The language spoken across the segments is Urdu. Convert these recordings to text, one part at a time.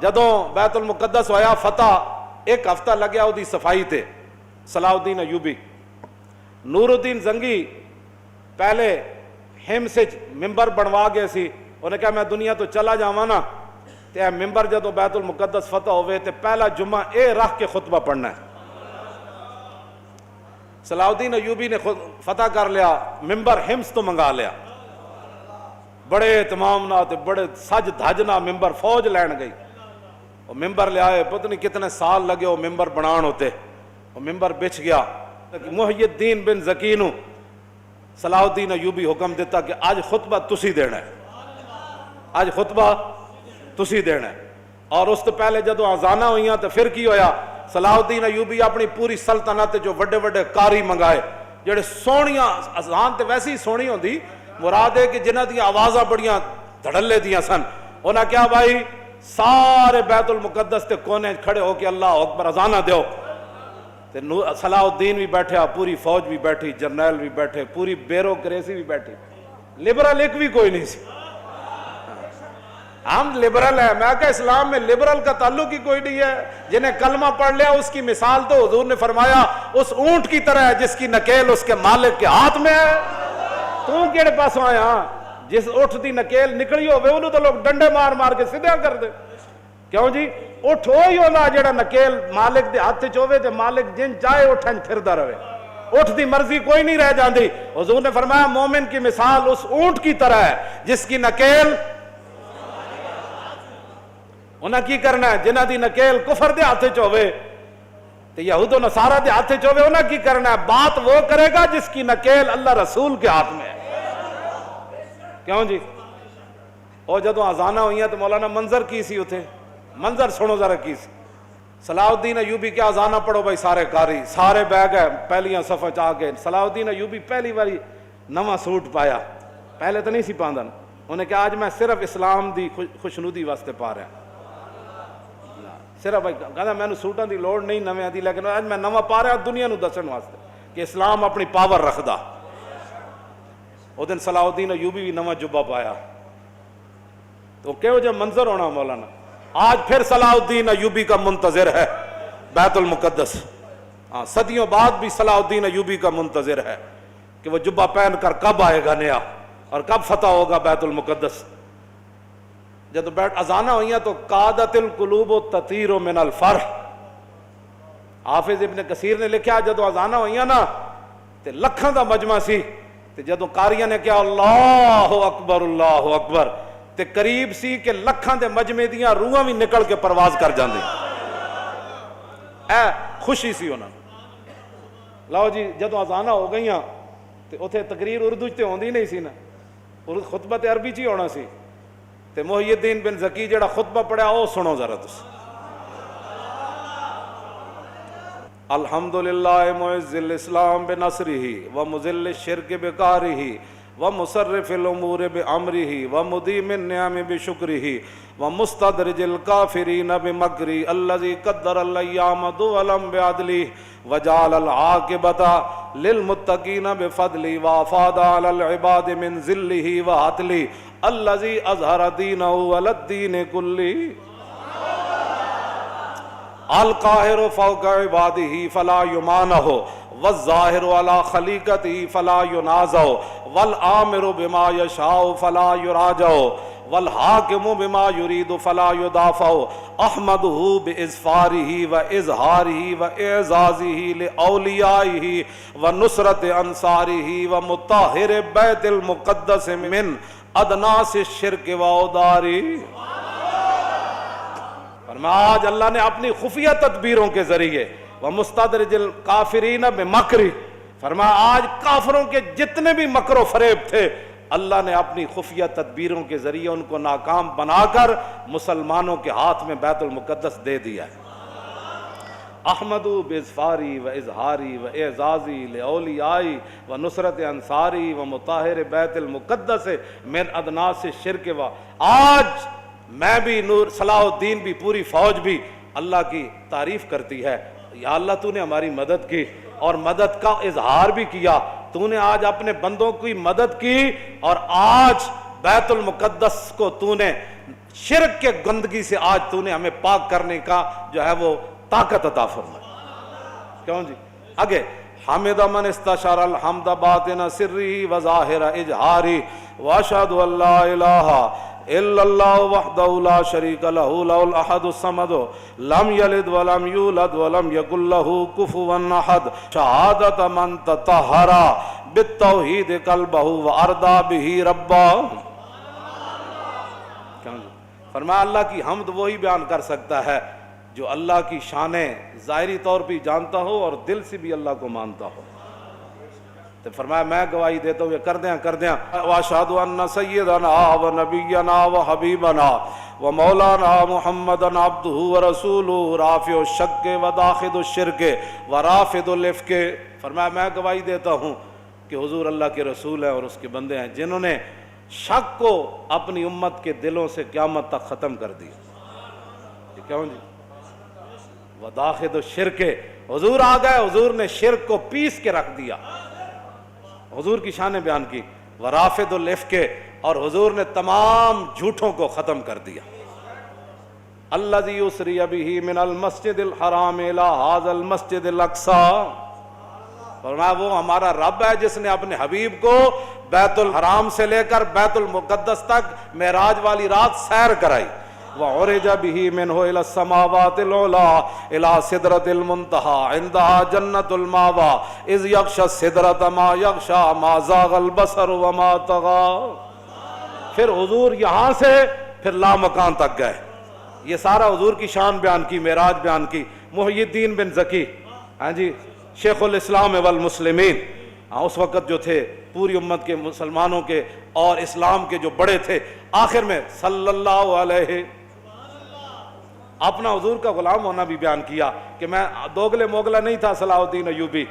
جدوں بیت المقدس ہویا فتح ایک ہفتہ لگیا وہ صفائی تے صلاح الدین ایوبی نور الدین زنگی پہلے ہم سے ممبر بنوا گئے سی انہوں نے کہا میں دنیا تو چلا جاواں نا تے اے ممبر جدوں بیت المقدس فتح ہوئے تے پہلا جمعہ اے رکھ کے خطبہ پڑھنا ہے۔ صلاح الدین ایوبی نے فتح کر لیا، ممبر ہمس تو منگا لیا، بڑے اہتمام نہ تے بڑے سج دھجنا ممبر فوج لین گئی، وہ ممبر لے آئے، پتہ نہیں کتنے سال لگے وہ ممبر بنان ہوتے، وہ ممبر بچ گیا۔ محی الدین بن زکی نو صلاح الدین ایوبی حکم دیتا کہ آج خطبہ تسی دینا ہے، آج خطبہ تسی دینا ہے۔ اور اس تو پہلے جدو آزانہ ہوئیاں تو پھر کی ہویا، صلاح الدین ایوبی اپنی پوری سلطنت جو وڈے وڈے قاری منگائے جڑے سونیاں، اذان تے ویسی ہی سونی ہوندی، مراد ہے کہ جنہ دی آوازاں بڑیاں دھڑلے دیاں سن، انہاں کیا بھائی سارے بیت المقدس تے کونے کھڑے ہو کے اللہ اکبر اذانہ دیو۔ صلاح الدین بھی بیٹھا، پوری فوج بھی بیٹھی، جرنیل بھی بیٹھے، پوری بیوروکریسی بھی بیٹھی، لبرل ایک بھی کوئی نہیں سی۔ ہم لبرل ہیں، میں کہا اسلام میں لبرل کا تعلق ہی کوئی نہیں ہے، جنہیں کلمہ پڑھ لیا اس کی مثال تو حضور نے فرمایا اس اونٹ کی طرح ہے جس کی نکیل اس کے مالک کے ہاتھ میں ہے۔ تو کیڑے پاسوں آیا، جس اٹھ دی نکیل نکلی ہوئے انہوں تو لوگ ڈنڈے مار مار کے سدھا کر دے، کیوں جی اٹھ ہوئی ہونا جڑا نکیل مالک دے ہاتھ چوے تے مالک جن چاہے اٹھن پھردا رہے، اٹھ دی مرضی کوئی نہیں رہ جاندی۔ حضور نے فرمایا مومن کی مثال اس اونٹ کی طرح ہے جس کی نکیل، انہاں کی کرنا ہے جنہ دی نکیل کفر دے ہاتھ چوے تے یہود و نصارہ دے ہاتھ چوے، انہاں کی کرنا ہے بات وہ کرے گا جس کی نکیل اللہ رسول کے ہاتھ میں ہے۔ کیوں جی اور جدو آزانہ ہوئیاں تو مولانا منظر کی سی اتھے، منظر سنو ذرا کی سی، صلاح الدین ایوبی کیا آزانہ پڑھو بھائی سارے قاری سارے بہ گئے پہلیاں صفحہ چاہ گئے۔ صلاح الدین ایوبی پہلی باری نواں سوٹ پایا، پہلے تو نہیں سی پاندن، انہوں نے کہا آج میں صرف اسلام دی خوشنودی واسطے پا رہا، صرف بھائی کہا میں نے سوٹاں دی لوڑ نہیں نویں دی، لیکن آج میں نواں پا رہا دنیا نو دسن واسطے کہ اسلام اپنی پاور رکھدا۔ وہ دن صلاح الدین ایوبی بھی نواں جبہ پایا، تو کہو جو منظر ہونا مولانا۔ آج پھر صلاح الدین ایوبی کا منتظر ہے بیت المقدس، صدیوں بعد بھی صلاح الدین ایوبی کا منتظر ہے کہ وہ جبہ پہن کر کب آئے گا نیا اور کب فتح ہوگا بیت المقدس۔ جب بیٹھ اذانہ ہوئیاں تو قادت القلوب تطیر من الفرح، حافظ ابن کثیر نے لکھا جدو اذانہ ہوئیاں نا تے لکھاں دا مجمع سی تے جدو قاریاں نے کہا اللہ اکبر تے قریب سی کہ لکھاں دے مجمع دیاں روحاں بھی نکل کے پرواز کر جاندی، اے خوشی سی انہاں۔ لاؤ جی جدو اذانہ ہو گئیاں تے اتھے تقریر اردو تے ہوندی نہیں سی نا، خطبہ تے عربی چی ہونا سی، تے محی الدین بن زکی جڑا خطبہ پڑھا او سنو ذرا تس۔ الحمدللہ معز الاسلام بنصرہ ومذل الشرک بقہرہ ومصرف الامور بامرہ ومدیم النعم بشکرہ ومستدرج الکافرین بمکرہ الذی قدر الایام دولا بعدلہ وجعل العاقبۃ للمتقین بفضلہ وافاض علی العباد من ذلہ وعدلہ الذی اظہر دینہ علی الدین کلہ القاہر فوق عبادہ فلا یمانہ والظاہر علی خلیقتہ فلا ینازع والآمر بما یشاء فلا یراجع والحاکم بما یرید فلا یدافع احمدہ باظفارہ واظہارہ واعزازہ لاولیائہ ونصرت انصارہ ومطہر بیت المقدس من ادناس الشرک واودارہ۔ آج اللہ نے اپنی خفیہ تدبیروں کے ذریعے وَمُسْتَدْرِجِ الْكَافِرِينَ بِمَكْرِ، فرمایا آج کافروں کے جتنے بھی مکر و فریب تھے اللہ نے اپنی خفیہ تدبیروں کے ذریعے ان کو ناکام بنا کر مسلمانوں کے ہاتھ میں بیت المقدس دے دیا ہے۔ احمدو باظفاری و اظہاری و اعزازی لاولیائی و نصرت انصاری و مطہر بیت المقدس من ادناس الشرک و۔ آج میں بھی نور صلاح الدین بھی پوری فوج بھی اللہ کی تعریف کرتی ہے، یا اللہ تو نے ہماری مدد کی اور مدد کا اظہار بھی کیا، تو نے آج اپنے بندوں کی مدد کی اور آج بیت المقدس کو تو نے شرک کے گندگی سے آج تو نے ہمیں پاک کرنے کا جو ہے وہ طاقت عطا فرمائی. کیوں جی آگے حمد من استشار الحمد باطن سری و ظاہر اجہاری واشہد ان لا الہ الا اللہ وحدہ لا شریک لہ لہ الاحد الصمد لم یلد ولم یولد ولم یکن لہ کفوا احد شہادت من تطہر بالتوحید قلبہ وارضا بہ ربا. فرمایا اللہ کی حمد وہی بیان کر سکتا ہے جو اللہ کی شانیں ظاہری طور پہ جانتا ہو اور دل سے بھی اللہ کو مانتا ہو. تو فرمایا میں گواہی دیتا ہوں یہ کر دیں واشہد ان سیدنا و نبینا و حبیبنا و مولانا محمدن عبدہ و رسولہ رافع الشک و داخل الشرک و رافض الافک. فرمایا میں گواہی دیتا ہوں کہ حضور اللہ کے رسول ہیں اور اس کے بندے ہیں جنہوں نے شک کو اپنی امت کے دلوں سے قیامت تک ختم کر دیا. کیوں جی وداخل الشرک حضور آ گئے, حضور نے شرک کو پیس کے رکھ دیا, حضور کی شانیں بیان کی. ورافض الافک اور حضور نے تمام جھوٹوں کو ختم کر دیا. الذی اسری بہ من المسجد الحرام الی ھذا المسجد الاقصی. فرمایا وہ ہمارا رب ہے جس نے اپنے حبیب کو بیت الحرام سے لے کر بیت المقدس تک معراج والی رات سیر کرائی. وعرج به منه الى السماوات العلى الى سدرۃ المنتهى عندها جنۃ المأوى اذ یغشى السدرۃ ما یغشى ما زاغ البصر وما طغى. پھر حضور یہاں سے پھر لامکان تک گئے. یہ سارا حضور کی شان بیان کی, معراج بیان کی. محی الدین بن زکی ہاں جی شیخ الاسلام والمسلمین اس وقت جو تھے پوری امت کے مسلمانوں کے اور اسلام کے جو بڑے تھے, آخر میں صلی اللہ علیہ اپنا حضور کا غلام ہونا بھی بیان کیا کہ میں دوگلے موگلہ نہیں تھا. صلاح الدین ایوبی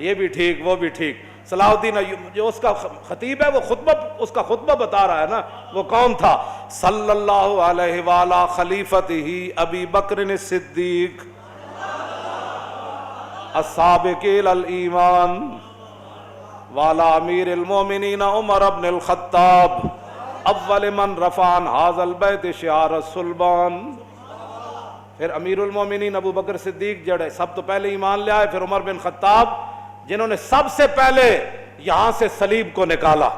یہ بھی ٹھیک وہ بھی ٹھیک. صلاح الدین ایوبی جو اس کا خطیب ہے وہ خطبہ اس کا خطبہ بتا رہا ہے نا, وہ کون تھا؟ صلی اللہ علیہ وعلی خلیفتہ ابی بکر الصدیق السابق الی الایمان وعلی امیر المومنین عمر بن الخطاب اول من رفع عن ھذا البیت شعار الصلبان. پھر امیر المومنین ابو بکر صدیق جڑے سب تو پہلے ایمان لے آئے, پھر عمر بن خطاب جنہوں نے سب سے پہلے یہاں سے صلیب کو نکالا.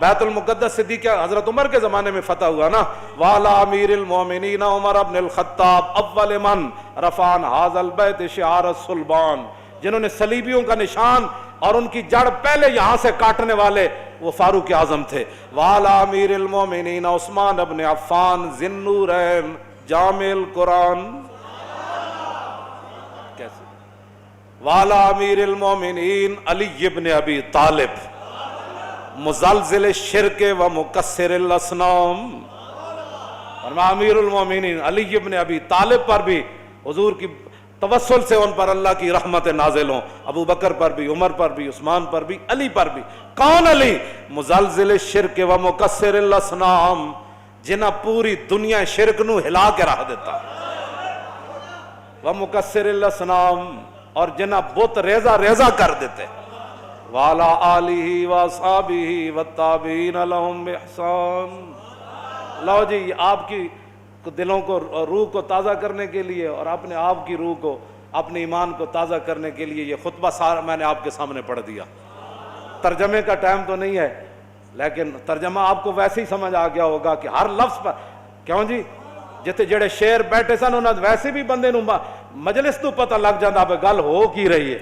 بیت المقدس صدیق حضرت عمر کے زمانے میں فتح ہوا نا. وعلی امیر المومنین عمر بن الخطاب اول من رفع عن ھذا البیت شعار الصلبان, جنہوں نے صلیبیوں کا نشان اور ان کی جڑ پہلے یہاں سے کاٹنے والے وہ فاروق اعظم تھے. وعلی امیر المومنین عثمان بن عفان ذی النورین جامع القرآن. کیسے؟ وعلی امیر المومنین علی بن ابی طالب مزلزل الشرک و مکسر الاصنام. فرمایا امیر المومنین علی بن ابی طالب پر بھی حضور کی توسل سے ان پر اللہ کی رحمت نازل ہوں. ابو بکر پر بھی, عمر پر بھی, عثمان پر بھی, علی پر بھی. کون علی؟ مزلزل الشرک و مکسر الاصنام, جنہ پوری دنیا شرک نو ہلا کے رکھ دیتا. و مکسر الاصنام اور جنہ بت ریزہ ریزہ کر دیتے. وعلی آلہ واصحابہ والتابعین لہم بإحسان. لو جی آپ کی دلوں کو روح کو تازہ کرنے کے لیے اور اپنے آپ کی روح کو اپنے ایمان کو تازہ کرنے کے لیے یہ خطبہ سارا میں نے آپ کے سامنے پڑھ دیا. ترجمے کا ٹائم تو نہیں ہے لیکن ترجمہ آپ کو ویسے ہی سمجھ آ گیا ہوگا کہ ہر لفظ پر کیوں جی جتے جڑے شیر بیٹھے سن انہاں ویسے بھی بندے نو مجلس تو پتہ لگ جاندا بے گل ہو کی رہی ہے.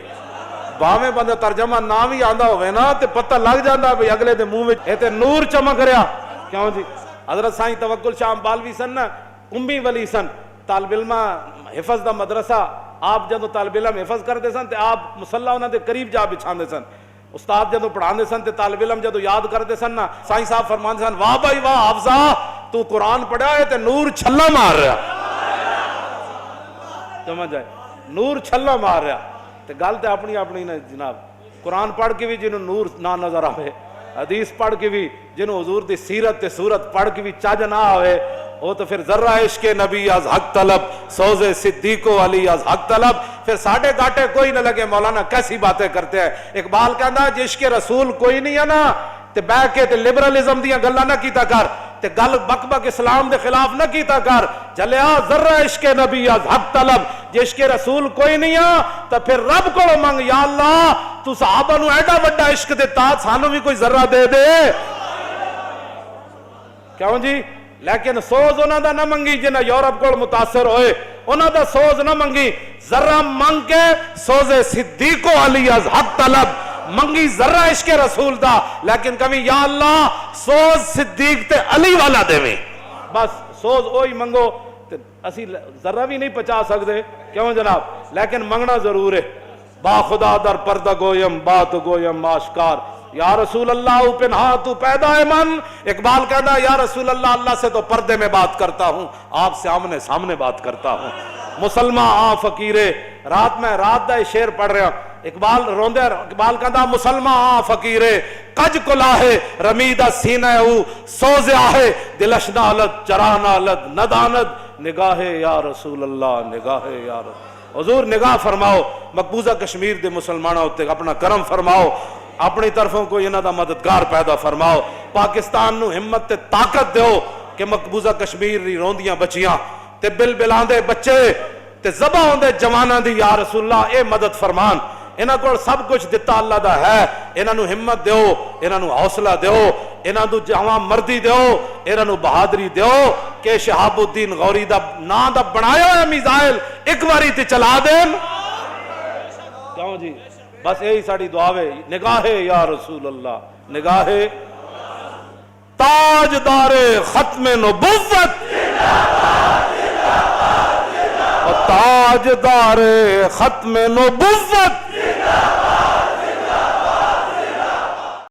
باویں بندے ترجمہ نہ بھی آندا ہوئے نا تے پتہ لگ جاندا بے اگلے دے منہ وچ اے تے نور چمک رہا. کیوں جی حضرت سائیں توکل شاہ بالوی سن نا, امی ولی سن, طالب علم حفظ دا مدرسہ. آپ جدو طالب علم حفظ کرتے سن تے آپ مصلا انہاں دے قریب جا بچھاندے سن. استاد جدو پڑھاندے سن تے طالب علم جدو یاد کرتے سن نا, سائیں صاحب فرماندے سن واہ بھائی واہ حافظہ تو قرآن پڑھا ہے تے نور چھلا مار رہا. سمجھ آئے, نور چھلا مار رہا. تے گل تے اپنی اپنی نا جناب. قرآن پڑھ کے بھی جنہوں نور نہ نظر آئے, حدیث پڑھ کے بھی جنہوں حضور دی سیرت تے صورت پڑھ کے بھی چج نہ آئے, وہ تو پھر ذرہ عشق نبی از حق طلب سوز صدیق و علی از حق طلب. پھر ساڑھے گاٹے کوئی نہ لگے مولانا کیسی باتیں کرتے ہیں. اقبال کہندا ہے عشق رسول کوئی نہیں ہے نا تے بہ کے تے لبرلزم دیاں گلاں نہ کیتا کر. تے گل بک بک اسلام دے خلاف نہ کیتا کر. جلیا ذرہ عشق نبی از حق طلب, جے عشق رسول کوئی نہیں آ تو پھر رب کو منگ, یا اللہ تو صحابہ نو ایڈا وڈا عشق دیتا, سانو بھی کوئی ذرہ دے دے. کیوں جی؟ لیکن سوز انہاں دا نہ منگی جنہ یورپ کو متاثر ہوئے, انہاں دا سوز نہ منگی, ذرہ منگ کے سوز صدیق و علی از حق طلب منگی, ذرہ عشق رسول دا, لیکن کبھی یا اللہ سوز صدیق تے علی والا دے میں, بس سوز اوہی منگو. اسی ذرہ بھی نہیں پچا سکتے, کیوں جناب؟ لیکن منگنا ضرور ہے. با خدا در پردہ گویم بات گویم آشکار, یا رسول اللہ پنہا تو پیدا ہے من. اقبال کہتا ہے یا رسول اللہ, اللہ سے تو پردے میں بات کرتا ہوں, آپ سے آمنے سامنے بات کرتا ہوں. مسلمان آ فقیرے, رات میں رات دا شعر پڑھ رہا, اقبال روندے, اقبال کہتا مسلمان آ فقیرے کج کلاہے رمیدہ سینہ او سوزے آہے دلش نالت چراہ نالت ندانت نگاہ یا رسول اللہ نگاہ یا رسول. حضور نگاہ فرماؤ مقبوضہ کشمیر دے مسلمانوں تے اپنا کرم فرماؤ, اپنی طرفوں کو انہاں دا مددگار پیدا فرماؤ. پاکستان نو ہمت تے طاقت دیو کہ مقبوضہ کشمیر دی روندیاں بچیاں تے بل بلاندے بچے تے ذبح ہوندے جواناں دی یا رسول اللہ اے مدد فرمان. انہاں کو سب کچھ دتا اللہ دا ہے, انہاں نو ہمت دیو, انہاں نو حوصلہ دیو, انہاں نو جواں مردی دیو, انہاں نو بہادری دیو کہ شہاب الدین غوری دا نا دا بنایا ہے میزائل ایک باری تے چلا دین. کیوں جی؟ بس یہی ساری دعا ہے. نگاہ یا رسول اللہ, نگاہ تاجدار ختم نبوت, تاجدار ختم نبوت,